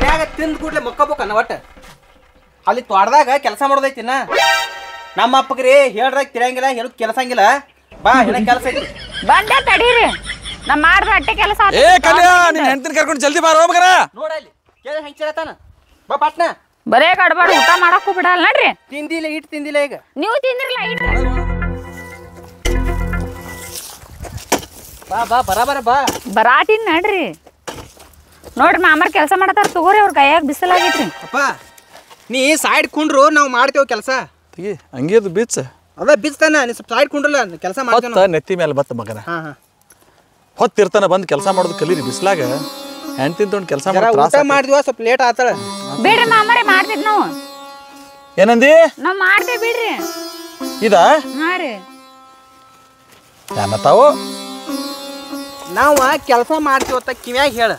ಮನ್ಯಾಗ ತಿಂದು ಕೂಡ್ಲೆ ಮಕ್ಕಬೇಕನ್ನ ಒಟ್ಟ ಅಲ್ಲಿ ತೋಟದಾಗ ಕೆಲಸ ಮಾಡೋದೈತಿನ ನಮ್ಮ ಅಪ್ಪಗ್ರಿ ಹೇಳ್ರಾಗ ತಿರಂಗಿಲ್ಲ ಹೇಳಕ್ ಕೆಲಸ ಹಂಗಿಲ್ಲ ಬಾ ಹೇಳ ಕೆಲಸ ಐತಿ ಬಂದೆ ತಡೀರಿ ನಾ ಮಾಡ್ದ ಅಟ್ಟೆ ಕೆಲಸ ಏ ಕಲ್ಯಾ ನಿನ್ನ ಹೆಂಡತಿನ ಕರ್ಕೊಂಡು ಜಲ್ದಿ ಬಾರೋ ಮಗನ ನೋಡಲ್ಲಿ ಕೇಳಿ ಹೆಂಗ್ ಕೇಳತಾನ ಬಾ ಪಟ್ನ ಬರೇ ಗಡ್ಬಡ್ ಊಟ ಮಾಡಕ್ಕೂ ಬಿಡಲ್ಲ ನಡ್ರಿ ತಿಂದಿಲ್ಲ ಇಟ್ಟು ತಿಂದಿಲ್ಲ ಈಗ ನೀವು ತಿಂದ್ರಲ್ಲ ಇಡ್ರಿ ಬಾ ಬಾ ಬರಾಬರ ಬಾ ಬರಾಟಿನ್ ನಡ್ರಿ ನೋಡ್ರಿ ಮಾಮಾರ್ ಕೆಲಸ ಮಾಡತಾರ ತಗೋರಿ ಅವ್ರ ಕೈಯಾಗ ಬಿಸಿಲಾಗೈತ್ರಿ ಅಪ್ಪ ನೀ ಸೈಡ್ ಕುಂಡ್ರು ನಾವು ಮಾಡ್ತೇವೆ ಕೆಲಸ ತೆಗಿ ಹಂಗೇದು ಬೀಚ್ ಅದ ಬಿಚ್ತಾನ ನೀ ಸ್ವಲ್ಪ ಸೈಡ್ ಕುಂಡ್ರಲ್ಲ ಕೆಲಸ ಮಾಡ್ತೇವೆ ಹೊತ್ತ ನೆತ್ತಿ ಮೇಲೆ ಬತ್ತ ಮಗನ ಹಾ ಹಾ ಹೊತ್ತಿರ್ತಾನ ಬಂದು ಕೆಲಸ ಮಾಡೋದು ಕಲೀರಿ ಬಿಸ್ಲಾಗ ಹೆಂಡ್ತಿನ ತೊಗೊಂಡು ಕೆಲಸ ಜರ ಮಾಡೋ ಊಟ ಮಾಡಿದ್ವ ಸ್ವಲ್ಪ ಲೇಟ್ ಆತಳ ಬಿಡ್ರಿ ಮಾಮಾರೇ ಮಾಡ್ತಿದ್ ನಾವು ಏನಂದಿ ನಾವ್ ಮಾಡ್ತೇವ್ ಬಿಡ್ರಿ ಇದ ಹಾ ರೀ ಏನತ್ತಾವು ನಾವು ಕೆಲಸ ಮಾಡ್ತೀವತ್ತ ಕಿವ್ಯಾಗ ಹೇಳ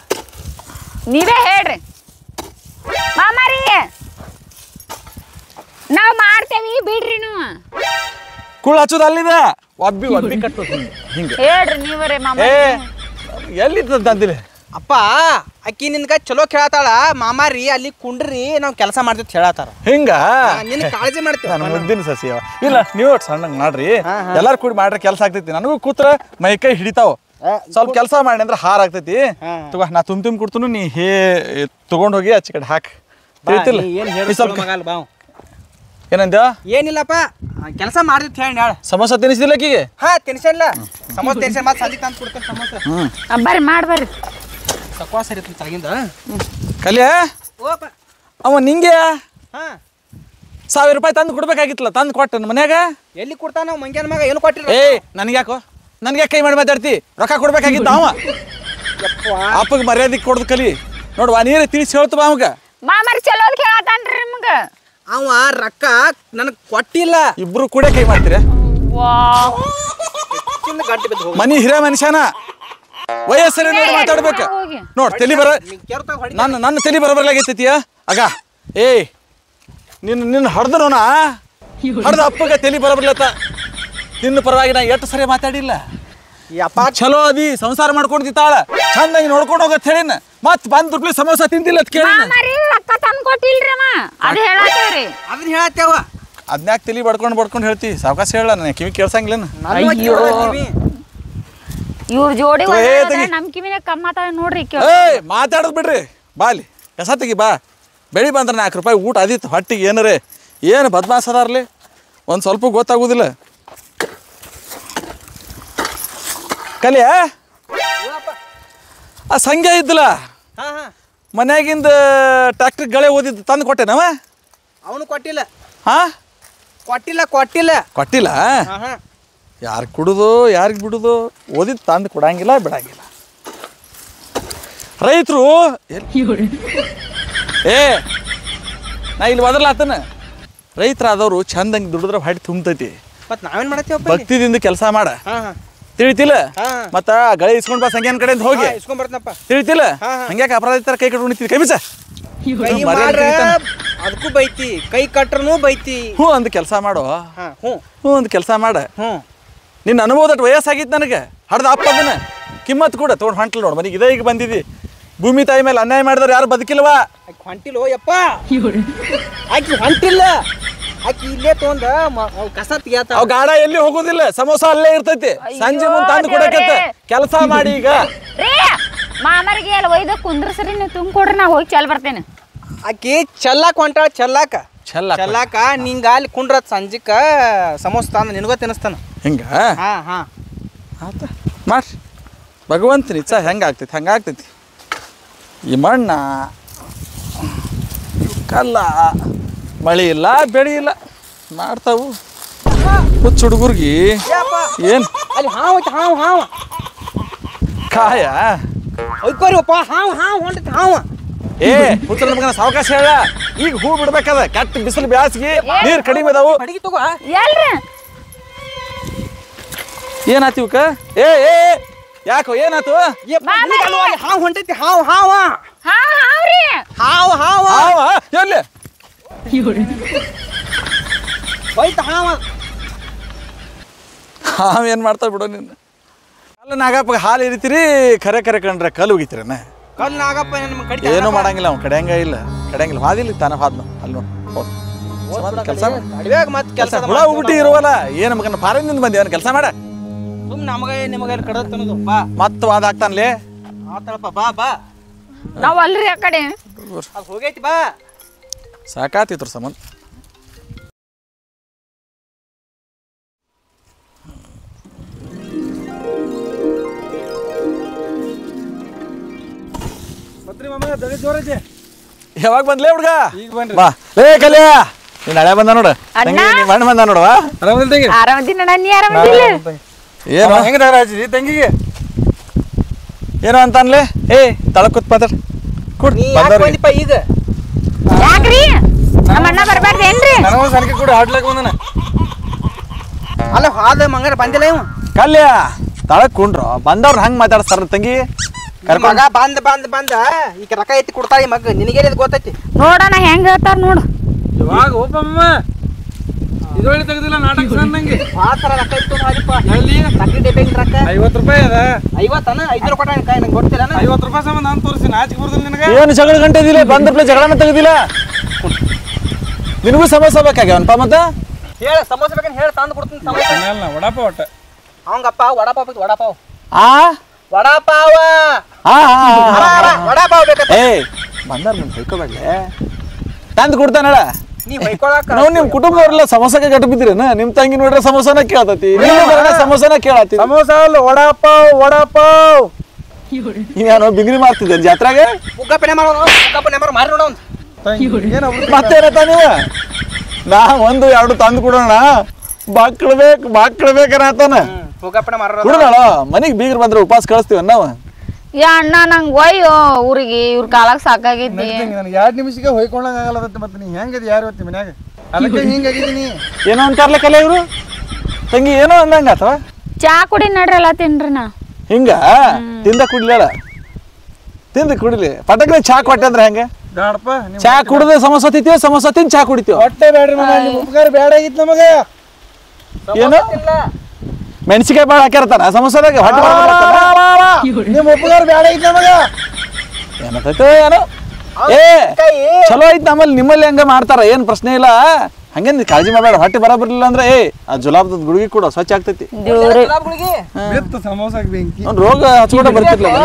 ನೀವೇ ಹೇಳ್ರಿ ಮಾಮಾರಿ ನಾವ್ ಮಾಡ್ತೇವಿ ಬಿಡ್ರಿ ನೀವು ಕುಳ್ಳು ಹಚ್ಚೋದು ಅಲ್ಲಿದ ಒಬ್ಬಿ ಒಬ್ಬಿ ಕಟ್ಟೋದು ಹಿಂಗೆ ಹೇಳ್ರಿ ನೀವರೇ ಮಾಮ ಏ ಎಲ್ಲಿದ್ದ ಅಂದಿಲ್ಲ ಅಪ್ಪ ಅಕ್ಕಿ ನಿನ್ಗ ಚಲೋ ಕೇಳತಾಳ ಮಾಮಾರಿ ಅಲ್ಲಿ ಕುಂಡ್ರಿ ನಾವು ಕೆಲಸ ಮಾಡ್ತೀವಿ ಹೇಳತ್ತಾರ ಹಿಂಗ ನಿನ್ ಕಾಳಜಿ ಮಾಡ್ತೀವಿ ನಾನು ಮುದ್ದಿನ ಸಸಿ ಅವ ಇಲ್ಲ ನೀವು ಸಣ್ಣಂಗೆ ಮಾಡ್ರಿ ಎಲ್ಲಾರು ಕೂಡಿ ಮಾಡ್ರೆ ಕೆಲಸ ಆಗ್ತೈತಿ ನನಗೂ ಕೂತ್ರ ಮೈ ಕೈ ಹಿಡಿತಾವ ಸ್ವಲ್ಪ ಕೆಲಸ ಮಾಡಿ ಅಂದ್ರೆ ಹಾರ ಆಗ್ತೈತಿ ತಗೋ ನಾ ತುಂಬ ಕೊಡ್ತನು ನೀ ಹೇ ತಗೊಂಡ್ ಹೋಗಿ ಆಚೆ ಕಡೆ ಹಾಕ್ ತಿಳಿತಿಲ್ಲ ಸ್ವಲ್ಪ ಏನಂದ ಏನಿಲ್ಲಪ್ಪ ಕೆಲಸ ಮಾಡ್ತಿತ್ತು ಹೇಳಿ ಹೇಳ ಸಮೋಸ ತಿನ್ನಿಸಿದಿಲ್ಲ ಆಕಿಗೆ ಹಾ ತಿನ್ಸಲ್ಲ ಸಮೋಸ ತಿನ್ಸ ಮತ್ತೆ ಸಂಜೆ ತಂದು ಕೊಡ್ತೇನೆ ಸಮೋಸ ಬರ್ರಿ ಮಾಡ್ಬರ್ರಿ ಸಕ್ವಾ ಸರಿ ತಳಗಿಂದ ಕಲ್ಯ ಓಪ ಅವ ನಿಂಗೆ ಹಾ 1000 ರೂಪಾಯಿ ತಂದು ಕೊಡ್ಬೇಕಾಗಿತ್ತಲ್ಲ ತಂದು ಕೊಟ್ಟ ಮನ್ಯಾಗ ಎಲ್ಲಿ ಕೊಡ್ತಾನ ನಾವು ಮಂಗ್ಯಾನ ಮಗ ಏನು ಕೊಟ್ಟಿರ ಏ ನನ್ಗ್ಯಾಕೋ ನನ್ಗೆ ಕೈ ಮಾಡಿ ಮಾತಾಡ್ತಿ ರೊಕ್ಕ ಕೊಡ್ಬೇಕಾಗಿತ್ತ ಅವ ಅಪ್ಪಗೆ ಮರ್ಯಾದೆ ಕೊಡ್ದು ಕಲಿ ನೋಡ್ವಾ ನೀರೇ ತಿಳಿಸಿ ಹೇಳ್ತವ ಅವಾಗ ಮಾಮಾರಿ ಚಲೋದ್ ಕೇಳತಾನ್ರಿ ನಿಮ್ಗ ಅವ ರೊಕ್ಕ ನನಗೆ ಕೊಟ್ಟಿಲ್ಲ ಇಬ್ರು ಕೂಡ ಕೈ ಮಾಡ್ತೀರ ಗಂಟೆ ಬಿದ್ದು ಮನಿ ಹಿರೇ ಮನುಷ್ಯನ ವಯಸ್ಸರೇ ನೋಡಿ ಮಾತಾಡ್ಬೇಕು ನೋಡ್ ತಲಿ ಬರ ನನ್ನ ತಲಿ ಬರಬರ್ಲಾಗೈತೈತಿಯ ಆಗ ಏಯ್ ನಿನ್ನ ಹಡ್ದನೋನ ಹಡ್ದ ಅಪ್ಪಗ ತಲಿ ಬರಬರ್ಲತ್ತ ನಿನ್ನ ಪರವಾಗಿ ನಾ ಎಷ್ಟು ಸರಿ ಮಾತಾಡಿಲ್ಲ ಯಪ್ಪ ಚಲೋ ಅದಿ ಸಂಸಾರ ಮಾಡ್ಕೊಂಡಿತ್ತಾಳ ಚಂದಾಗಿ ನೋಡ್ಕೊಂಡು ಹೋಗತ್ ಹೇಳಿನ ಮತ್ ಬಂದ್ ರುಪ್ಲಿ ಸಮೋಸ ತಿಂದಿಲ್ಲ ಅಂತ ಕೇಳಿ ಮಾಮಾರಿ ರೊಕ್ಕ ತಂದ್ ಕೊಟ್ಟಿಲ್ರಿ ಅಮ್ಮ ಅದ ಹೇಳತ್ತೇವ್ರಿ ಅದನ್ನ ಹೇಳತ್ತೇವ ಅದ್ನ್ಯಾಕ ತಲಿ ಬಡ್ಕೊಂಡು ಹೇಳ್ತಿ ಸಾವಕಾಶ ಹೇಳ ನನಗೆ ಕಿವಿ ಕೇಳ್ಸಂಗಿಲ್ಲ ಇವ್ರ ಜೋಡಿ ನಮ್ ಕಿವಿನ ಕಮ್ಮತ್ತಾವ ನೋಡ್ರಿ ಏಯ್ ಮಾತಾಡೋದು ಬಿಡ್ರಿ ಬಾಲಿ ಕಸ ತೆಗಿ ಬಾ ಬೆಳಿ ಬಂದ್ರೆ 4 ರೂಪಾಯಿ ಊಟ ಅದಿತ್ತು ಹೊಟ್ಟಿಗೆ ಏನರೇ ಏನು ಬದ್ಮಾಸ್ ಅದಾರ್ಲಿ ಒಂದು ಸ್ವಲ್ಪ ಗೊತ್ತಾಗೋದಿಲ್ಲ ಕಲಿಯ ಆ ಸಂಖ್ಯೆ ಇದ್ದಲ್ಲ ಮನ್ಯಾಗಿಂದ ಟ್ಯಾಕ್ಟ್ರಿ ಗಳೆ ಓದಿದ್ದು ತಂದು ಕೊಟ್ಟೆನವ ಅವನು ಕೊಟ್ಟಿಲ್ಲ ಹಾ ಕೊಟ್ಟಿಲ್ಲ ಕೊಟ್ಟಿಲ್ಲ ಯಾರಿಗೆ ಕುಡುದು ಯಾರಿಗೆ ಬಿಡುದು ಓದಿದ್ದು ತಂದು ಕೊಡಂಗಿಲ್ಲ ಬಿಡಂಗಿಲ್ಲ ರೈತರು ಏ ನಾ ಇಲ್ಲಿ ಒದರ್ಲಾತನ ರೈತರಾದವರು ಚಂದಂಗೆ ದುಡಿದ್ರೆ ಹೊಟ್ಟೆ ತುಂಬತೈತಿ ಮತ್ತೆ ನಾವೇನ್ ಮಾಡ್ತೇವಪ್ಪ ಭಕ್ತಿದಿಂದ ಕೆಲಸ ಮಾಡ ತಿಳಿತಿಲ್ಲ ಮತ್ತ ಗಳೆ ಇಸ್ಕೊಂಡ್ ಬಾ ಸಂಖ್ಯಾನ ಕಡೆಯಿಂದ ಹೋಗಿ ಇಸ್ಕೊಂಡ್ ಬರ್ತನಪ್ಪ ತಿಳಿತಿಲ್ಲ ಹಂಗ್ಯಾಕೆ ಅಪರಾಧ ತರ ಕೈ ಕಟ್ಕೊಂಡು ನಿಂತಿದ್ದೆ ಕೈ ಬಿಸ ಅದಕ್ಕೂ ಬೈತಿ ಕೈ ಕಟ್ರನು ಬೈತಿ ಹ್ಞೂ ಅಂದ್ ಕೆಲಸ ಮಾಡು ಹ್ಞೂ ಅಂದ್ ಕೆಲಸ ಮಾಡ ನಿನ್ನ ಅನುಭವದಟ್ಟು ವಯಸ್ಸಾಗಿತ್ತು ನನಗೆ ಹಡ್ದ ಅಪ್ಪ ಅದನ್ನ ಕಿಮ್ಮತ್ ಕೂಡ ತೊಗೊಂಡು ಹೊಂಟ್ಲ ನೋಡು ಮನೆಗೆ ಇದೇ ಈಗ ಬಂದಿದ್ದಿ ಭೂಮಿ ತಾಯಿ ಮೇಲೆ ಅನ್ಯಾಯ ಮಾಡಿದವ್ರು ಯಾರು ಬದುಕಿಲ್ವಾ ಹೊಂಟಿಲ್ಲೋ ಯಪ್ಪ ಆಕಿ ಹೊಂಟಿಲ್ಲ ಆಕಿ ಇಲ್ಲೇ ತೊಂದ ಕಸ ತೆಗಿಯಾತ ಅವ್ ಗಾಡ ಎಲ್ಲಿ ಹೋಗೋದಿಲ್ಲ ಸಮೋಸ ಅಲ್ಲೇ ಇರ್ತೈತಿ ಸಂಜೆ ಮುಂದೆ ತಂದು ಕೊಡಕತ್ತ ಕೆಲಸ ಮಾಡಿ ಈಗ ಮಾಮರಿಗೆ ಎಲ್ಲ ಒಯ್ದ ಕುಂದ್ರಸ್ರಿ ನೀವು ತುಂಬ ಕೊಡ್ರಿ ನಾ ಹೋಗಿ ಚಲ್ ಬರ್ತೇನೆ ಆಕಿ ಚೆಲ್ಲಾಕ ಹೊಂಟಾಳ ಚೆಲ್ಲಾಕ ನಿಂಗ ಅಲ್ಲಿ ಕುಂಡ್ರತ್ ಸಂಜಿಕ ಸಮೋಸ ತಂದ ನಿನಗ ತಿನ್ನಿಸ್ತಾನ ಹಿಂಗ ಆತ ಮಾಡ್ರಿ ಭಗವಂತನ ಇಚ್ಛಾ ಹೆಂಗಾಗ್ತೈತಿ ಹಂಗಾಗ್ತೈತಿ ಈ ಮಣ್ಣ ಕಲ್ಲ ಮಳೆ ಇಲ್ಲ ಬೆಳೆ ಇಲ್ಲ ಮಾಡ್ತಾವು ಹುಚ್ಚ ಹುಡುಗರ್ಗಿ ಏನು ಅಲ್ಲಿ ಹಾವು ಕಾಯ ಒಯ್ಕೋರಿಪ್ಪ ಹಾವು ಹೊಂಟೈತಿ ಹಾವು ಏ ಹುಚ್ಚ ನಮಗನ ಸಾವಕಾಶ ಹೇಳ ಈಗ ಹೂ ಬಿಡ್ಬೇಕದ ಕೆಟ್ಟ ಬಿಸಿಲು ಬ್ಯಾಸಿಗೆ ನೀರು ಕಡಿಮೆ ಅದಾವು ಅಡಿಗೆ ತಗೋ ಎಲ್ರಿ ಏನಾತಿವಕ್ಕ ಏ ಏ ಯಾಕೋ ಏನಾತು ಹಾವು ಹೊಂಟೈತಿ ಹಾವು ಎಲ್ಲಿ ಹೋಯ್ತು ಹಾವೇನು ಮಾಡ್ತಾ ಬಿಡೋ ನಿನ್ನ ಅಲ್ಲ ನಾಗಪ್ಪ ಹಾಲು ಇರಿತೀರಿ ಖರೆ ಕಂಡ್ರೆ ಕಲ್ಲು ಹೋಗಿತೀರನ ಕಲ್ ನಾಗಪ್ಪ ನಿಮ್ ಕಡಿ ಏನು ಮಾಡಂಗಿಲ್ಲ ಅವ್ನು ಕಡೆಯಂಗ ಇಲ್ಲ ಕಡೆಯಂಗಿಲ್ಲ ಹಾದಿಲ್ಲ ತಾನ ಹಾದ್ನು ಅಲ್ಲಿ ನೋಡಿ ಹೌದು ಕೆಲಸ ಅಡಿವ್ಯಾಗ ಮತ್ತೆ ಕೆಲಸ ಹುಳ ಉಗುಟಿ ಇರುವಲ್ಲ ಏನು ಮಗನ ಫಾರಿನಿಂದ ಬಂದಿ ಅವ್ನು ಕೆಲಸ ಮಾಡ ಸುಮ್ ನಮಗ ನಿಮಗ ಕಡತ್ ಅನ್ನೋದು ಬಾ ಮತ್ತೆ ವಾದ ಆಗ್ತಾನಲೇ ಆತಳಪ್ಪ ಬಾ ಬಾ ನಾವ್ ಅಲ್ರಿ ಆ ಕಡೆ ಅದು ಹೋಗೈತಿ ಬಾ ಸಾಕಾತಿತ್ರ ಸಂಬಂಧ ಯಾವಾಗ ಬಂದ್ಲೇ ಹುಡ್ಗ ಬಾ ಲೇ ಕಲ್ಯ ನೀನ್ ಹಳೆ ಬಂದ ನೋಡು ತಂಗಿ ನೀ ಮಣ್ಣು ಬಂದ ನೋಡುವ ಆರಾಮದಿನ ನೀ ಆರಾಮದಿಲ್ಲ ಏನು ಹೆಂಗ ತಂಗಿಗೆ ಏನೋ ಅಂತಾನ್ಲೆ ಏ ತಳಕ್ ಕೂತ್ ಮಾತಾಡ ಕೊಡ್ ನೀ ಯಾಕೆ ಬಂದಿಪ್ಪ ಈಗ ಯಾಕ್ರಿ ನಮ್ಮ ಅಣ್ಣ ಬರ್ಬಾರ್ದೇನ್ರಿ ಸಲಿಕೆ ಕೂಡ ಹಾಡ್ಲಕ್ ಬಂದನ ಅಲ್ಲ ಹಾದ ಮಂಗಾರ ಬಂದಿಲ್ಲ ಇವ ಕಲ್ಯ ತಳಕ್ ಕುಂಡ್ರು ಬಂದವ್ರು ಹಂಗ್ ಮಾತಾಡ್ತಾರ ತಂಗಿ ಮಗ ಬಂದ ಈಗ ರೊಕ್ಕ ಎತ್ತಿ ಕೊಡ್ತಾಳ ಈ ಮಗ ನಿನಗೇನ ಗೊತ್ತೈತಿ ನೋಡೋಣ ಹೆಂಗ್ ಹೇಳ್ತಾರ ನೋಡು ಇವಾಗ ಓಪಮ್ಮ ಇದೊಳ್ಳೆ ತೆಗೆದಿಲ್ಲ ನಾಟಕ ಸಣ್ಣಂಗೆ ಭಾಳ ಸರ ರೊಕ್ಕ ಇತ್ತು ಹಾರಿಪ್ಪ ಎಲ್ಲಿ ಸಕ್ಕರೆ ಡಬ್ಬಿಗೆ ರೊಕ್ಕ 50 ರೂಪಾಯಿ ಅದ 50 5 ಕೊಟ್ಟ ಕಾಯಿ ನಂಗೆ ಗೊತ್ತಿಲ್ಲ 50 ರೂಪಾಯಿ ಸಂಬಂಧ ನಾನು ತೋರಿಸಿ ನಾಚಿಕೆ ಬರೋದಿಲ್ಲ ನಿನಗೆ ಏನು ಜಗಳ ಗಂಟೆ ಇದಿಲ್ಲ ಬಂದ್ರಪ್ಲೆ ಜಗಳನ ತೆಗ್ದಿಲ್ಲ ನಿನಗೂ ಸಮಸ್ಯೆ ಬೇಕಾಗ್ಯಾವನ್ಪ ಮತ್ತ ಹೇಳ ಸಮೋಸ ಬೇಕಂತ ಹೇಳಿ ತಂದು ಕೊಡ್ತೀನಿ ಸಮೋಸ ಮೇಲ್ನ ವಡಾಪ ಒಟ್ಟ ಅವಂಗಪ್ಪ ವಡಾಪಾವ್ ಬೇಕು ವಡಾಪಾವ್ ಆ ವಡಾಪಾವ ವಡಾಪಾವ್ ಬೇಕತ್ತ ಏ ಬಂದಾರ ಮುಂದೆ ಹೊಯ್ಕೋಬೇಡ್ಲೆ ತಂದು ಕೊಡ್ತಾನಳ ನೀ ಹೊಯ್ಕೊಳಕ ನಾವು ನಿಮ್ ಕುಟುಂಬದವರೆಲ್ಲ ಸಮೋಸಕ್ಕೆ ಗಟ್ಟು ಬಿದ್ದಿರೇನ ನಿಮ್ ತಂಗಿ ನೋಡ್ರೆ ಸಮೋಸನ ಕೇಳತತಿ ನೀವು ಸಮೋಸನ ಕೇಳತಿ ಸಮೋಸ ಅಲ್ಲ ವಡಾಪಾವ್ ನಾನು ಬಿಂಗ್ರಿ ಮಾಡ್ತಿದ್ದೆ ಜಾತ್ರೆಗೆ ಉಗ್ಗಪ್ಪನೆ ಮಾಡೋ ಮಾರಿ ನೋಡೋ ಮತ್ತೇನತ್ತ ನೀವು ನಾ ಒಂದು ಎರಡು ತಂದು ಕೊಡೋಣ ಬಾಕ್ಳ್ಬೇಕನ್ನತಾನ ಉಗ್ಗಪ್ಪನೆ ಮಾರೋ ಕುಡೋಣ ಮನಿಗ್ ಬೀಗ್ರ ಬಂದ್ರೆ ಉಪವಾಸ ಕಳಿಸ್ತೀವ ನಾವು ಯಾ ಅಣ್ಣ ನಂಗೆ ಒಯ್ಯೋ ಊರಿಗೆ ಇವ್ರ ಕಾಲಾಗ ಸಾಕಾಗಿದ್ದಿ ನನಗೆ 2 ನಿಮಿಷಕ್ಕೆ ಹೊಯ್ಕೊಂಡಂಗ ಆಗಲ್ಲ ಮತ್ತೆ ನೀ ಹೆಂಗದಿ ಯಾರು ಹೊತ್ತಿ ಮನ್ಯಾಗ ಅದಕ್ಕೆ ಹಿಂಗಾಗಿದ್ದೀನಿ ಏನೋ ಅಂತಾರ್ಲೆ ಕಲೆ ಇವ್ರು ತಂಗಿ ಏನೋ ಅಂದಂಗ ಅಥವಾ ಚಾ ಕುಡಿ ನಡ್ರಿ ಎಲ್ಲ ತಿನ್ರಿ ನಾ ಹಿಂಗ ತಿಂದ ಕುಡ್ಲಿಲ್ಲ ತಿಂದ ಕುಡಿಲಿ ಪಟಕ್ಲೆ ಚಾ ಕೊಟ್ಟೆ ಅಂದ್ರೆ ಹೆಂಗ ಬೇಡಪ್ಪ ಚಾ ಕುಡ್ದೆ ಸಮೋಸ ತಿಂತೀವ ಸಮೋಸ ತಿಂದು ಚಾ ಕುಡಿತೀವ ಹೊಟ್ಟೆ ಬೇಡ್ರಿ ಮಗ ನಿಮ್ಮ ಉಪಕಾರ ಬೇಡ ಆಗಿತ್ತು ನಮಗೆ ಏನು ಮೆಣಸಿಕಾಯಿ ಬಾಳ ಹಾಕಿರ್ತಾನ ಸಮೋಸದಾಗ ಹೊಟ್ಟೆ ನಿಮ್ಮ ಉಪಕಾರ ಬೇಡ ಆಗಿತ್ತು ನಮಗೆ ಏನತ್ತೈತೋ ಏನೋ ಏ ಚಲೋ ಐತ್ ನಮ್ಮಲ್ಲಿ ನಿಮ್ಮಲ್ಲಿ ಹಂಗ ಮಾಡ್ತಾರ ಏನ್ ಪ್ರಶ್ನೆ ಇಲ್ಲ ಹಂಗೇನ್ ಕಾಳಜಿ ಮಾಡಬೇಡ ಹೊಟ್ಟೆ ಬರಬರ್ಲಿಲ್ಲ ಅಂದ್ರೆ ಏ ಆ ಜುಲಾಬ್ದ ಗುಡುಗಿ ಕೂಡ ಸ್ವಚ್ಛ ಆಗ್ತೈತಿ ದೇವ್ರಿ ಬಿತ್ತು ಸಮೋಸಾಗ ಬೆಂಕಿ ಅವ್ನು ರೋಗ ಹಚ್ಕೊಂಡ ಬರ್ತಿರ್ಲಿಲ್ಲ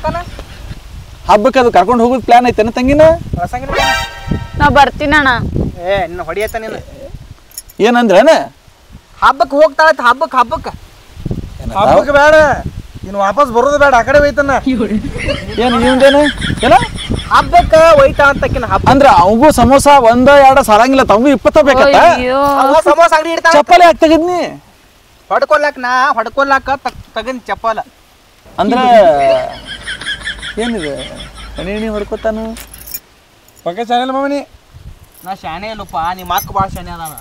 ಮನೆಗೆ ಹಬ್ಬಕ್ಕೆ ಅದು ಕರ್ಕೊಂಡು ಹೋಗೋದು ಪ್ಲಾನ್ ಐತೇನ ತಂಗಿನ ನಾ ಬರ್ತೀನಣ್ಣ ಏ ನಿನ್ನ ಹೊಡಿಯತ್ತ ನೀನು ಏನಂದ್ರೇನ ಹಬ್ಬಕ್ಕೆ ಹೋಗ್ತಾಳತ್ತ ಹಬ್ಬಕ್ಕೆ ಹಬ್ಬಕ್ಕೆ ಬೇಡ ಇನ್ನು ವಾಪಸ್ ಬರೋದು ಬೇಡ ಆ ಕಡೆ ಹೋಯ್ತಾನ ಏನು ಇವಂದೇನು ಏನ ಹಬ್ಬಕ್ಕೆ ಒಯ್ತಾ ಅಂತಕಿನ ಹಬ್ಬ ಅಂದ್ರ ಅವಂಗೂ ಸಮೋಸ ಒಂದ ಎರಡ ಸಾರಂಗಿಲ್ಲ ತಮಗೂ 20 ಬೇಕತ್ತ ಅಯ್ಯೋ ಸಮೋಸ ಅಂಗಡಿ ಇಡ್ತಾಳ ಚಪ್ಪಲಿ ಹಾಕಿ ತೆಗದ್ನಿ ಹೊಡ್ಕೊಲಾಕ ತಗನ್ ಚಪ್ಪಲ ಅಂದ್ರ ಏನಿದೆ ನೀ ಹೊಡ್ಕೊತಾನು ಪಕ್ಕ ಚಾನೆಲ್ ಮಾಮನಿ ನಾ ಶಾನೆ ಇಲ್ಲಪ್ಪ ನಿಮ್ಮ ಅಕ್ಕ ಭಾಳ ಶಾನೆ ಅದಾನ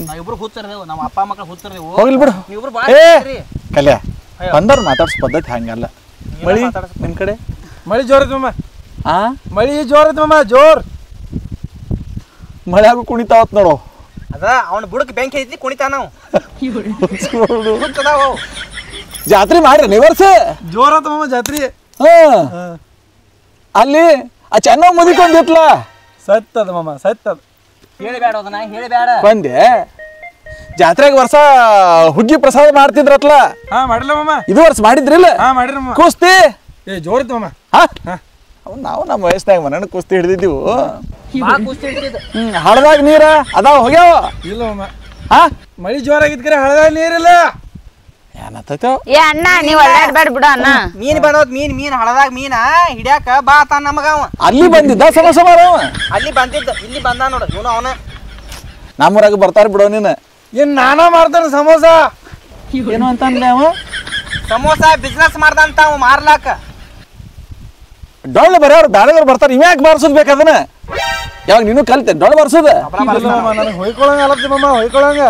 ನಾವಿಬ್ರು ಹುಚ್ಚರ್ದೇವು ನಮ್ಮ ಅಪ್ಪ ಮಕ್ಕಳು ಹುಚ್ಚರ್ದೇವು ಹೋಗ್ಲಿ ಬಿಡು ನೀವಿಬ್ರು ಭಾಳ ಏ ಕಲ್ಯ ಬಂದವ್ರು ಮಾತಾಡ್ಸೋ ಪದ್ಧತಿ ಹಂಗಲ್ಲ ಮಳಿ ನಿನ್ ಕಡೆ ಮಳಿ ಜೋರ್ ಐತಿ ಮಮ್ಮ ಆ ಮಳಿ ಜೋರ್ ಐತಿ ಮಮ್ಮ ಜೋರ್ ಮಳೆ ಆಗು ಕುಣಿತಾವತ್ ನೋಡು ಅದ ಅವನ ಬುಡಕ್ ಬೆಂಕಿ ಐತಿ ಕುಣಿತಾನ ನಾವು ಹುಚ್ಚದಾವ ಜಾತ್ರೆ ಮಾಡ್ರಿ ನೀ ವರ್ಷ ಜೋರ್ ಆತ ಮಮ್ಮ ಜಾತ್ರಿ ಅಲ್ಲಿ ಆ ಚೆನ್ನ ಮುದಿಕೊಂಡಿತ್ಲ ಸತ್ತದ ಮಮ್ಮ ಸತ್ತದ ಹೇಳಬೇಡ ಅದನ್ನ ಹೇಳಬೇಡ ಬಂದೆ ಜಾತ್ರೆಗೆ ವರ್ಷ ಹುಗ್ಗಿ ಪ್ರಸಾದ ಮಾಡ್ತಿದ್ರತ್ಲ ಹಾ ಮಾಡಿಲ್ಲ ಮಮ್ಮ ಇದು ವರ್ಷ ಮಾಡಿದ್ರಿಲ್ಲ ಹಾ ಮಾಡಿರಿ ಮಮ್ಮ ಕುಸ್ತಿ ಏ ಜೋರ್ ಐತಿ ಮಮ್ಮ ಅವ್ ನಾವು ನಮ್ಮ ವಯಸ್ಸಿನಾಗ ಮನ ಕುಸ್ತಿ ಹಿಡಿದಿದ್ದೀವು ಭಾಳ ಕುಸ್ತಿ ಹಿಡ್ತಿದ್ದ ಹಳದಾಗ ನೀರ ಅದಾವ ಹೋಗ್ಯಾವ ಇಲ್ಲ ಮಮ್ಮ ಹಾ ಮಳಿ ಜೋರ್ ಆಗಿದ್ಕರೆ ಹಳದಾಗ ನೀರಿಲ್ಲ ಏನತ್ತೈತೋ ಏ ಅಣ್ಣ ನೀವ್ ಅಲ್ಲಾಡ್ಬೇಡ ಬಿಡು ಅಣ್ಣ ಮೀನ್ ಬಂದೋದ್ ಮೀನ್ ಹಳದಾಗ ಮೀನ ಹಿಡ್ಯಾಕ ಬಾ ತಾನ ನಮಗ ಅವ ಅಲ್ಲಿ ಬಂದಿದ್ದ ಸಮೋಸ ಮಾರವ ಅಲ್ಲಿ ಬಂದಿದ್ದ ಇಲ್ಲಿ ಬಂದ ನೋಡು ಇವನು ಅವನ ನಮ್ಮೂರಾಗ ಬರ್ತಾರ ಬಿಡೋ ನೀನು ಏನ್ ನಾನಾ ಮಾಡ್ತಾನ ಸಮೋಸ ಏನು ಅಂತ ಅನ್ಲೆ ಅವ ಸಮೋಸ ಬಿಸ್ನೆಸ್ ಮಾಡ್ದಂತ ಅವ ಮಾರ್ಲಾಕ ಡೊಳ್ಳು ಬರೋರು ಬ್ಯಾಡದವ್ರು ಬರ್ತಾರೆ ಇವ ಯಾಕೆ ಬಾರ್ಸೋದ್ ಬೇಕದನ್ನ ಯಾವಾಗ ನೀನು ಕಲ್ತೆ ಡೊಳ್ಳು ಬಾರ್ಸೋದ ನನಗೆ ಹೊಯ್ಕೊಳಂಗ ಅಲತ್ತಿ ಮಮ್ಮ ಹೊಯ್ಕೊಳಂಗ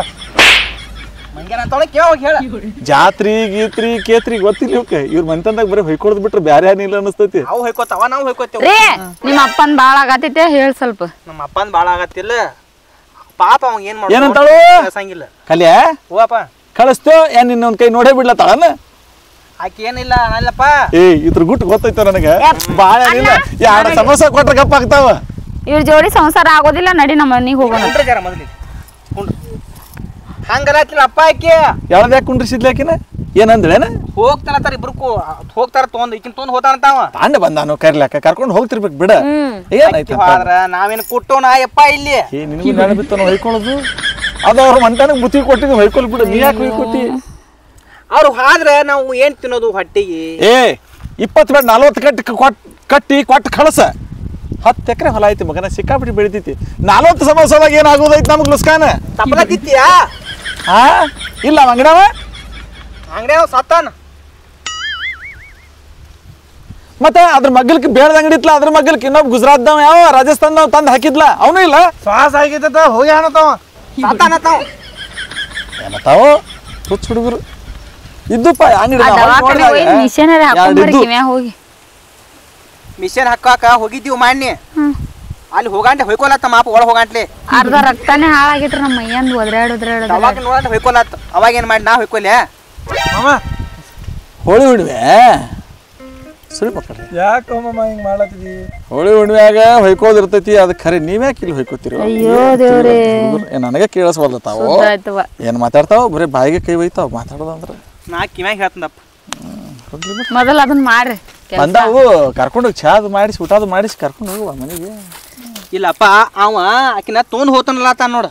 ಮಂಗ್ಯಾನ ಅಂತೊಳಗೆ ಕೇಳ ಹೇಳ ಜಾತ್ರಿ ಗೀತ್ರಿ ಕೇತ್ರಿ ಗೊತ್ತಿಲ್ಲ ಇವಕ್ಕೆ ಇವ್ರ ಮನ್ತಂದಾಗ ಬರೀ ಹೊಯ್ಕೊಳ್ದ್ ಬಿಟ್ರೆ ಬ್ಯಾರೆ ಏನಿಲ್ಲ ಅನಿಸ್ತೈತಿ ಅವು ಹೊಯ್ಕೋತಾವ ನಾವು ಹೊಯ್ಕೋತೇವ ರೀ ನಿಮ್ಮ ಅಪ್ಪನ್ ಬಾಳ ಆಗತೈತೆ ಹೇಳ ಸ್ವಲ್ಪ ನಮ್ಮ ಅಪ್ಪನ ಭಾಳ ಆಗತ್ತಿಲ್ಲ ಪಾಪ ಅವ ಏನ್ ಏನಂತಾಳು ಕಳ್ಸಂಗಿಲ್ಲ ಕಲ್ಯ ಹೋಗಪ್ಪ ಕಳಿಸ್ತೇವ ಏನ್ ನಿನ್ನ ಒಂದ್ ಕೈ ನೋಡೇ ಬಿಡ್ಲತ್ತಾಳನ ಆಕೆ ಏನಿಲ್ಲ ಅಲ್ಲಪ್ಪ. ಇದ್ರ ಗುಟ್ಟು ಗೊತ್ತೈತ ನನಗೆ. ಬಾಳ ಏನಿಲ್ಲ, ಎರಡು ಸಮೋಸ ಕೊಟ್ರೆ ಗಪ್ಪ ಆಗ್ತಾವ. ಇವ್ರ ಜೋಡಿ ಸಂಸಾರ ಆಗೋದಿಲ್ಲ, ನಡಿ ನಮ್ಮ ಮನಿಗೆ ಹೋಗೋಣ. ಜರ ಮೊದಲಿಗೆ ಹಂಗಲ್ಲ ಅಪ್ಪ ಆಕೆ ಯಾವ್ದು ಯಾಕೆ ಕುಂಡ್ರಿಸಿದ್ಲಿ ಆಕಿನ? ಏನಂದ್ಳೇನ? ಹೋಗ್ತಾನತ್ತಾರ ಇಬ್ರು ಹೋಗ್ತಾರ ತೊಗೊಂಡ್ ಈಕಿನ ತೊಗೊಂಡ್ ಹೋತಾನಂತಾವ. ತಾಂಡ ಬಂದಾನು ಕರ್ಲಾಕ ಕರ್ಕೊಂಡು ಹೋಗ್ತಿರ್ಬೇಕು ಬಿಡ. ಏನಾಯ್ತು ಹೋದ್ರ ನಾವೇನು ಕೊಟ್ಟೋಣ ಯಪ್ಪ ಇಲ್ಲಿ. ನಿನಗೂ ನೆನ ಬಿತ್ತನ ಹೊಯ್ಕೊಳ್ಳೋದು ಅದು ಅವ್ರ ಮಂಟಾನಿಗೆ ಬುತ್ತಿ ಕೊಟ್ಟಿದ್ದು ಹೊಯ್ಕೊಲ್ ಬಿಡು. ನೀ ಯಾಕೆ ಹೊಯ್ಕೊಟ್ಟಿ? ಅವ್ರು ಹಾದ್ರೆ ನಾವು ಏನ್ ತಿನ್ನೋದು ಹೊಟ್ಟಿಗೆ? 20 ಬೇಡ 40 ಕಟ್ಟಿ ಕೊಟ್ಟು ಕಳಸ. 10 ಎಕರೆ ಹೊಲ ಐತಿ ಮಗನ, ಸಿಕ್ಕಾಬಿಟ್ಟು ಬೆಳಿತೈತಿ. 40 ಸಮೋಸದಾಗ ಏನಾಗೋದೈತಿ ನಮ್ಗೆ ಲುಸ್ಕಾನ? ತಪ್ಪಲತ್ತಿತ್ತೀಯಾ? ಇಲ್ಲ ಅಂಗಡವ ಅಂಗಡಿ ಸತ್ತಾನ. ಮತ್ತೆ ಅದ್ರ ಮಗ್ಗಲ್కి ಬೇಡದ ಅಂಗಡಿ ಇತ್ಲ, ಅದ್ರ ಮಗ್ಗಲ್కి ಇನ್ನೊಬ್ಬ ಗುಜರಾತ್ದವ ಯಾವ ರಾಜಸ್ಥಾನದವ ತಂದು ಹಾಕಿದ್ಲ, ಅವನು ಇಲ್ಲ. ಶ್ವಾಸ ಆಗಿತ್ತ ಹೋಗಿ ಅನ್ನತಾವ ಸತ್ತಾನತ್ತಾವ. ಏನತ್ತಾವ ಹುಚ್ಚ ಹುಡುಗರು ಇದ್ದುಪ್ಪ ಅಂಗಡಿ. ಹೋಗಿ ಮಿಷನ್ ಹಾಕಾಕ ಹೋಗಿದ್ದೀವಿ ಮಾನ್ಯ. ಅಲ್ಲಿ ಹೋಗಂಟೆ ಹೊಯ್ಕೊಲತ್ತ ಮಾಪ ಒಳಗೆ ಹೋಗಂಟ್ಲಿ. ಅರ್ಧ ರಕ್ತಾನೆ ಹಾಳಾಗಿಟ್ರಿ ನಮ್ಮ ಮೈಯಂದು ಒದ್ರಾಡ್ ಅವಾಗ ನೋಡಂತ ಹೊಯ್ಕೊಲತ್ತ. ಅವಾಗ ಏನ್ ಮಾಡಿ ನಾ ಹೊಯ್ಕೊಲೆ ಹೋಳಿ ಹುಣ್ಣಿಮೆ ಸುಳಿ ಮಕ್ಕಳ್ರಿ. ಯಾಕೆ ಮಾಮ ಹಿಂಗ್ ಮಾಡ್ಲತ್ತಿದಿ? ಹೋಳಿ ಹುಣ್ಣಿಮ್ಯಾಗ ಹೊಯ್ಕೋದಿರ್ತೈತಿ, ಅದ್ ಖರೆ ನೀವ್ಯಾಕೆ ಇಲ್ಲಿ ಹೊಯ್ಕೋತೀರಿ? ಅಯ್ಯೋ ದೇವ್ರೇ, ನನಗೆ ಕೇಳಿಸ್ಬಾರ್ದ ತಾವು ಏನ್ ಮಾತಾಡ್ತಾವ, ಬರೀ ಬಾಯಿಗೆ ಕೈ ಒಯ್ತಾವ ಮಾತಾಡೋದಂದ್ರ. ನಾ ಕಿವ್ಯಾಗ ಹೇಳ್ತಂದಪ್ಪ. ಮೊದಲ ಅದನ್ನ ಮಾಡ್ರಿ. ಬಂದಾವು ಕರ್ಕೊಂಡೋಗಿ ಚಾದು ಮಾಡಿಸಿ ಊಟದು ಮಾಡಿಸಿ ಕರ್ಕೊಂಡು ಹೋಗುವ ಮನೆಗೆ. ಇಲ್ಲಪ್ಪ ಅವ ಆಕಿನ ತೊಗೊಂಡ್ ಹೋತಾನಲ್ಲ ತಾನ ನೋಡ.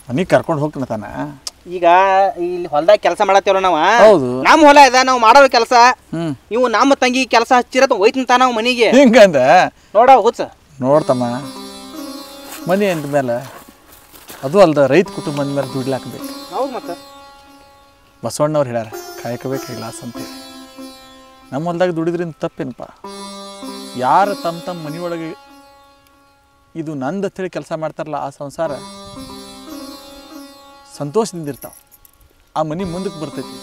ಮನಿಗೆ ಕರ್ಕೊಂಡು ಹೋಗ್ತಾನ ತಾನ. ಈಗ ಇಲ್ಲಿ ಹೊಲ್ದಾಗ ಕೆಲಸ ಮಾಡತ್ತೇವ ನಾವ. ಹೌದು, ನಮ್ಮ ಹೊಲ ಇದೆ, ನಾವು ಮಾಡೋ ಕೆಲಸ. ಇವು ನಮ್ಮ ತಂಗಿ ಕೆಲಸ ಹಚ್ಚಿರತ್ತ ಹೋಯ್ತಂತ ನಾವು ಮನಿಗೆ. ಹಿಂಗಂದ ನೋಡ ಹುಚ್ಚ ನೋಡ್ತಮ್ಮ, ಮನಿ ಅಂದ ಮೇಲೆ ಅದು ಅಲ್ದ ರೈತ ಕುಟುಂಬದ ಮೇಲೆ ದುಡ್ಲಾಕ್ಬೇಕು. ಹೌದು ಮತ್ತೆ ಬಸವಣ್ಣವ್ರು ಹೇಳ್ಯಾರ ಕಾಯಕಬೇಕು ಗ್ಲಾಸ್ ಅಂತೇಳಿ. ನಮ್ಮ ಹೊಲ್ದಾಗ ದುಡಿದ್ರಿಂದ ತಪ್ಪೇನಪ್ಪ? ಯಾರು ತಮ್ಮ ಮನೆಯೊಳಗೆ ಇದು ನಂದು ಅಂತೇಳಿ ಕೆಲಸ ಮಾಡ್ತಾರಲ್ಲ, ಆ ಸಂಸಾರ ಸಂತೋಷದಿಂದ ಇರ್ತಾವ. ಆ ಮನೆ ಮುಂದಕ್ಕೆ ಬರ್ತೈತಿ.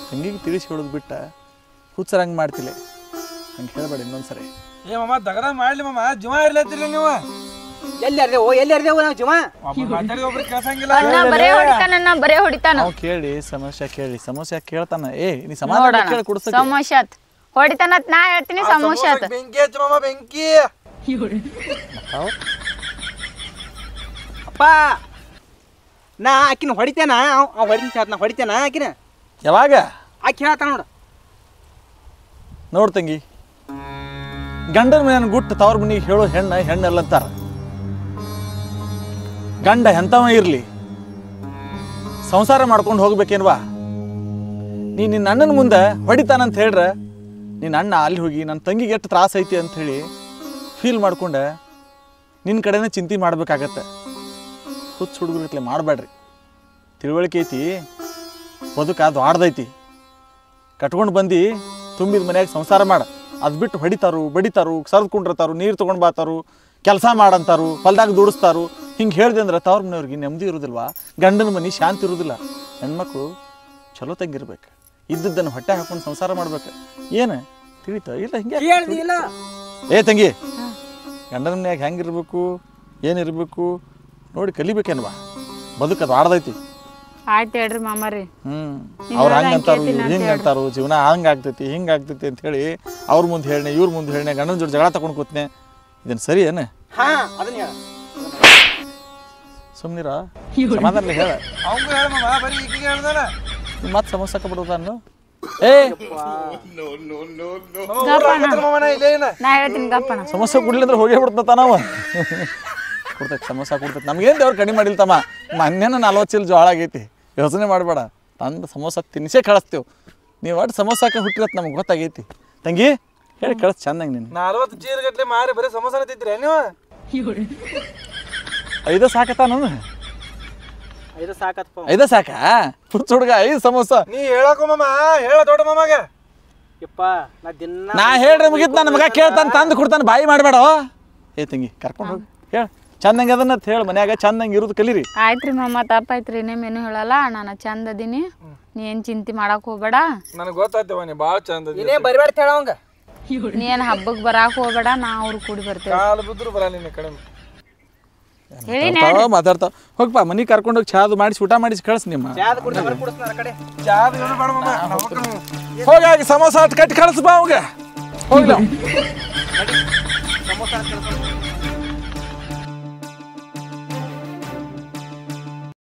ತಂಗಿಗೆ ತಿಳಿಸಿ ಹೇಳೋದು ಬಿಟ್ಟ ಹುಚ್ಚರಂಗೆ ಮಾಡ್ತಿಲ್ಲ. ಹಂಗೆ ಹೇಳ್ಬೇಡ ಇನ್ನೊಂದ್ಸರಿ. ಮಾಮ ದಗದ ಮಾಡ್ಲಿ ಮಾಮ, ಜೀವ ಇರ್ಲತ್ತಿರಿ ನೀವು. ಎಲ್ಲಿ ಅರ್ದೇವು ನಾವು ಜೀವ ಮಾತಾಡಿ ಒಬ್ರು ಕೇಳ್ಸಂಗಿಲ್ಲ. ಬರೇ ಹೊಡಿತಾನ. ನಾವು ಕೇಳಿ ಸಮಸ್ಯೆ ಕೇಳ್ತಾನ. ನೀ ಸಮಾಧಾನ ಕೇಳಿ ಕುಡಿಸ ಸಮೋಸಾತ್ ಹೊಡಿತಾನತ್ ನಾ ಹೇಳ್ತೀನಿ. ಸಮೋಸಾತ್ ಬೆಂಕಿ ಹಚ್ಚ ಮಾಮ, ಬೆಂಕಿ. ಅಪ್ಪ ನಾ ಆಕಿನ ಹೊಡಿತೇನ, ನಾ ಹೊಡಿತೇನ ಆಕಿನ. ಯಾವಾಗ ಆಕಿ ಹೇಳ್ತಾನ ನೋಡ. ನೋಡ್ ತಂಗಿ, ಗಂಡನ ಮನೆಯನ್ನು ಗುಟ್ಟು ತವ್ರ ಮನೆಗೆ ಹೇಳೋ ಹೆಣ್ಣಲ್ಲ ಅಂತಾರ. ಗಂಡ ಎಂತವ ಇರ್ಲಿ ಸಂಸಾರ ಮಾಡ್ಕೊಂಡು ಹೋಗ್ಬೇಕೇನ್ವಾ? ನಿನ್ನ ಅಣ್ಣನ ಮುಂದೆ ಹೊಡಿತಾನಂತ ಹೇಳ್ರ, ನಿನ್ನ ಅಣ್ಣ ಅಲ್ಲಿ ಹೋಗಿ ನನ್ನ ತಂಗಿಗೆ ಎಷ್ಟು ತ್ರಾಸ ಐತಿ ಅಂತ ಹೇಳಿ ಫೀಲ್ ಮಾಡ್ಕೊಂಡೆ ನಿನ್ನ ಕಡೆನೇ ಚಿಂತೆ ಮಾಡ್ಬೇಕಾಗತ್ತೆ. ಹುಚ್ಚ ಹುಡುಗರ್ಗತ್ಲೆ ಮಾಡಬೇಡ್ರಿ. ತಿಳುವಳಿಕೆ ಐತಿ, ಬದುಕು ಅದು ಆಡ್ದೈತಿ. ಕಟ್ಕೊಂಡು ಬಂದು ತುಂಬಿದ ಮನ್ಯಾಗ ಸಂಸಾರ ಮಾಡ. ಅದು ಬಿಟ್ಟು ಹೊಡಿತಾರು, ಬಡಿತಾರು, ಸರಿದ್ಕೊಂಡಿರ್ತಾರು, ನೀರು ತೊಗೊಂಡು ಬಾತಾರು, ಕೆಲಸ ಮಾಡಂತಾರು, ಹೊಲ್ದಾಗ ದುಡಿಸ್ತಾರು. ಹಿಂಗೆ ಹೇಳಿದೆ ಅಂದ್ರೆ ತವ್ರ ಮನೆಯವ್ರಿಗೆ ನೆಮ್ಮದಿ ಇರೋದಿಲ್ವಾ? ಗಂಡನ ಮನೆ ಶಾಂತಿ ಇರೋದಿಲ್ಲ. ಹೆಣ್ಮಕ್ಳು ಚಲೋ ತಂಗಿರ್ಬೇಕು, ಇದ್ದದ್ದನ್ನು ಹೊಟ್ಟೆ ಹಾಕೊಂಡು ಸಂಸಾರ ಮಾಡ್ಬೇಕು. ಏನು ತಿಳಿತ ಇಲ್ಲ? ಹಿಂಗೆ ತಂಗಿ, ಗಂಡನ ಮನ್ಯಾಗ ಹೆಂಗಿರ್ಬೇಕು, ಏನಿರ್ಬೇಕು ನೋಡಿ ಕಲಿಬೇಕೇನ್ವಾ? ಬದುಕದು ಆಡ್ದೈತಿ. ಆಯ್ತು ಹೇಳ್ರಿ ಮಾಮಾರಿ. ಅವ್ರು ಹಂಗಂತಾರು, ಇವ್ರು ಹಿಂಗಂತಾರು, ಜೀವನ ಹಂಗಾಗ್ತೈತಿ ಹಿಂಗಾಗ್ತೈತಿ ಅಂತ ಹೇಳಿ ಅವ್ರ ಮುಂದೆ ಹೇಳನೆ, ಇವ್ರ ಮುಂದೆ ಹೇಳನೆ, ಗಂಡನ ಜೋಡಿ ಜಗಳ ತಗೊಂಡು ಕೂತ್ನೆ. ಇದನ್ನ ಸರಿ ಏನು? ಸುಮ್ನಿರ ಸಮಾಧಾನ ಹೇಳ. ಮತ್ತೆ ಸಮಸ್ಯೆ ಬಿಡೋದನ್ನು. ನಾ ಹೇಳ್ತೀನಿ ಗಪ್ಪಣ. ಸಮಸ್ಯೆ ಕೊಡ್ಲಿ ಅಂದ್ರೆ ಹೋಗೇ ಬಿಡ್ತ ನಾವು ಕೊಡ್ತೈತಿ. ಸಮಸ್ಯೆ ಕೊಡ್ತೈತಿ. ನಮ್ಗೇನು ದೇವ್ರು ಕಡಿಮೆ ಮಾಡಿಲ್ತಮ್ಮ. ಮೊನ್ನೆನ 40 ಚೀಲ ಜೋಳ ಆಗೈತಿ. ಯೋಚನೆ ಮಾಡಬೇಡ, ತಂದು ಸಮೋಸ ತಿನ್ಸೇ ಕಳಿಸ್ತೇವೆ. ನೀವು ಒಟ್ಟು ಸಮೋಸಕ್ಕೆ ಹುಟ್ಟಿರತ್ ನಮ್ಗೆ ಗೊತ್ತಾಗೈತಿ. ತಂಗಿ ಹೇಳಿ ಕಳಿಸ್ ಚಂದಂಗೆ. ನೀನು 40 ಚೀಲ ಗಟ್ಲೆ ಮಾರಿ ಬರೀ ಸಮೋಸ ತಿಂತೀರಿ ನೀವು? 5 ಸಾಕತ್ತ ನಾನು? 5 ಸಾಕತ್ತಪ್ಪ. 5 ಸಾಕ? ಹುಚ್ಚ ಹುಡುಗ 5 ಸಮೋಸ ನೀ ಹೇಳಕೋ ಮಾಮ, ಹೇಳ ದೊಡ್ಡ ಮಾಮಾಗ. ಯಪ್ಪ ನಾ ಹೇಳ್ರಿ ಮುಗಿತ್. ನನ್ನ ಮಗ ಕೇಳ್ತಾನೆ, ತಂದು ಕೊಡ್ತಾನೆ, ಬಾಯಿ ಮಾಡಬೇಡ. ತಂಗಿ ಕರ್ಕೊಂಡು ಹೋಗಿ ಹೇಳ ಚಂದಂಗೆ ಅದನ್ನ ಹೇಳ. ಮನ್ಯಾಗ ಚಂದಂಗೆ ಇರೋದು ಕಲೀರಿ. ಆಯ್ತ್ರಿ ಮಾಮ, ತಪ್ಪಾಯ್ತ್ರಿ. ಇನ್ನೇನು ಹೇಳಲ್ಲ. ನಾನು ಚಂದ ಅದೀನಿ, ನೀ ಏನು ಚಿಂತೆ ಮಾಡಕ್ ಹೋಗ್ಬೇಡ. ನನಗೆ ಗೊತ್ತಾಯ್ತವ ನೀ ಭಾಳ ಚಂದ. ನೀನೇ ಬರಿಬೇಡ ಹೇಳವಂಗ. ನೀ ಏನು ಹಬ್ಬಕ್ಕೆ ಬರಾಕ್ ಹೋಗ್ಬೇಡ, ನಾ ಅವ್ರು ಕೂಡಿ ಬರ್ತೇವೆ. ಕಾಲು ಬಿದ್ರು ಬರಲ್ಲ ನಿನ್ನ ಕಡಿಮೆ. ಮಾತಾಡ್ತಾವ ಹೋಗ್ಪಾ ಮನಿಗೆ ಕರ್ಕೊಂಡು ಹೋಗಿ ಚಾದು ಮಾಡಿಸಿ ಊಟ ಮಾಡಿಸಿ ಕಳ್ಸಿ ನಿಮ್ಮ ಚಾದ ಕುಡ್ದ ಬರ್ ಕುಡಿಸ್ತಾರ ಕಡೆ ಚಾದ ಏನು ಬೇಡ ಮಾಮ ಹೋಗಿ ಸಮೋಸ ಕಟ್ಟಿ ಕಳ್ಸು ಬಾ ಅವಾಗ ಹೋಗ್ಲ ಸಮೋಸ